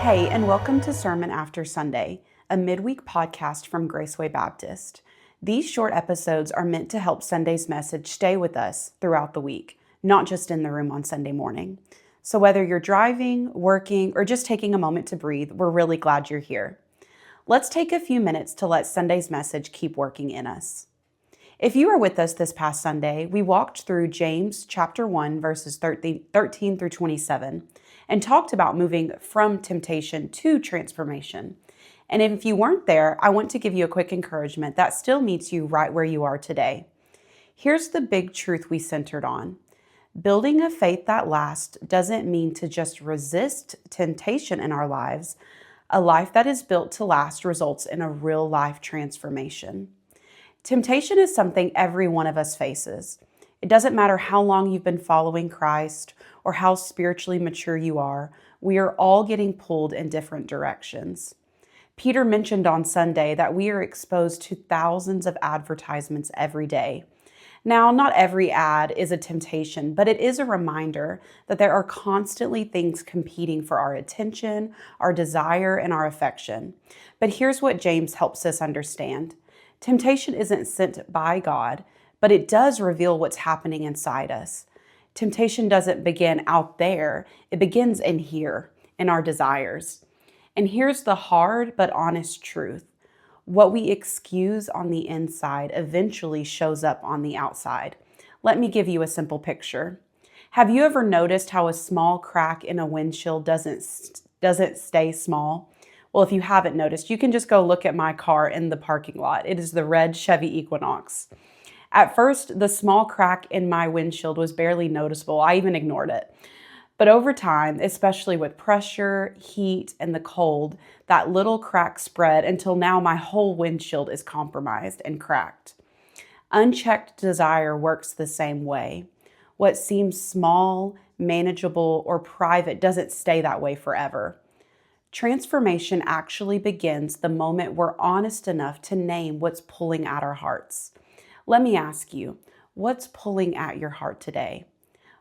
Hey, and welcome to Sermon After Sunday, a midweek podcast from Graceway Baptist. These short episodes are meant to help Sunday's message stay with us throughout the week, not just in the room on Sunday morning. So whether you're driving, working, or just taking a moment to breathe, we're really glad you're here. Let's take a few minutes to let Sunday's message keep working in us. If you were with us this past Sunday, we walked through James chapter 1, verses 13 through 27, and talked about moving from temptation to transformation. And if you weren't there, I want to give you a quick encouragement that still meets you right where you are today. Here's the big truth we centered on. Building a faith that lasts doesn't mean to just resist temptation in our lives. A life that is built to last results in a real life transformation. Temptation is something every one of us faces. It doesn't matter how long you've been following Christ or how spiritually mature you are, we are all getting pulled in different directions. Peter mentioned on Sunday that we are exposed to thousands of advertisements every day. Now, not every ad is a temptation, but it is a reminder that there are constantly things competing for our attention, our desire, and our affection. But here's what James helps us understand. Temptation isn't sent by God, but it does reveal what's happening inside us. Temptation doesn't begin out there, it begins in here, in our desires. And here's the hard but honest truth. What we excuse on the inside eventually shows up on the outside. Let me give you a simple picture. Have you ever noticed how a small crack in a windshield doesn't stay small? Well, if you haven't noticed, you can just go look at my car in the parking lot. It is the red Chevy Equinox. At first, the small crack in my windshield was barely noticeable. I even ignored it. But over time, especially with pressure, heat, and the cold, that little crack spread until now my whole windshield is compromised and cracked. Unchecked desire works the same way. What seems small, manageable, or private doesn't stay that way forever. Transformation actually begins the moment we're honest enough to name what's pulling at our hearts. Let me ask you, what's pulling at your heart today?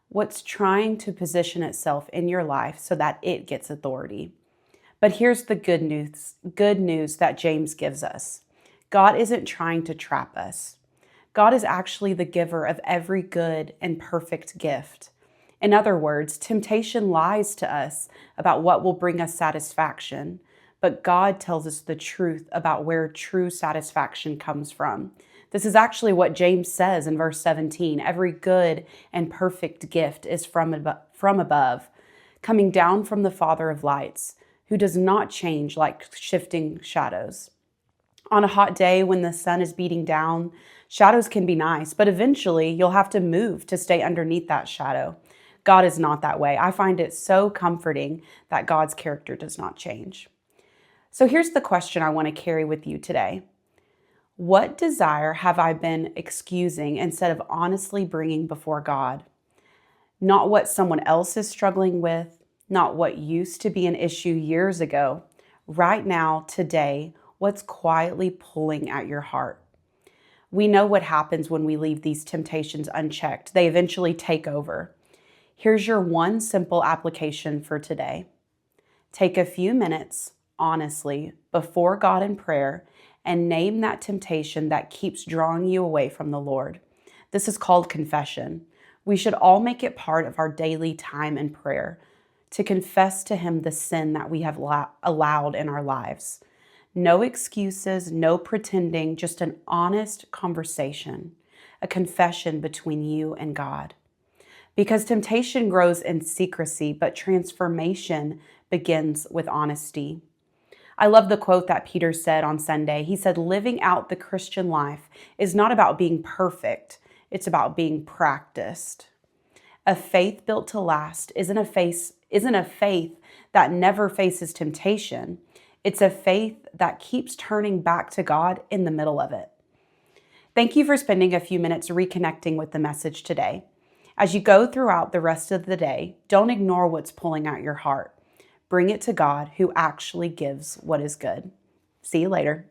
What's trying to position itself in your life so that it gets authority? But here's the good news that James gives us. God isn't trying to trap us. God is actually the giver of every good and perfect gift. In other words, temptation lies to us about what will bring us satisfaction, but God tells us the truth about where true satisfaction comes from. This is actually what James says in verse 17. Every good and perfect gift is from above, coming down from the Father of lights, who does not change like shifting shadows. On a hot day when the sun is beating down, shadows can be nice, but eventually you'll have to move to stay underneath that shadow. God is not that way. I find it so comforting that God's character does not change. So here's the question I want to carry with you today. What desire have I been excusing instead of honestly bringing before God? Not what someone else is struggling with, not what used to be an issue years ago. Right now, today, what's quietly pulling at your heart? We know what happens when we leave these temptations unchecked. They eventually take over. Here's your one simple application for today. Take a few minutes, honestly, before God in prayer and name that temptation that keeps drawing you away from the Lord. This is called confession. We should all make it part of our daily time in prayer to confess to Him the sin that we have allowed in our lives. No excuses, no pretending, just an honest conversation, a confession between you and God. Because temptation grows in secrecy, but transformation begins with honesty. I love the quote that Peter said on Sunday. He said, living out the Christian life is not about being perfect. It's about being practiced. A faith built to last isn't a faith that never faces temptation. It's a faith that keeps turning back to God in the middle of it. Thank you for spending a few minutes reconnecting with the message today. As you go throughout the rest of the day, don't ignore what's pulling at your heart. Bring it to God, who actually gives what is good. See you later.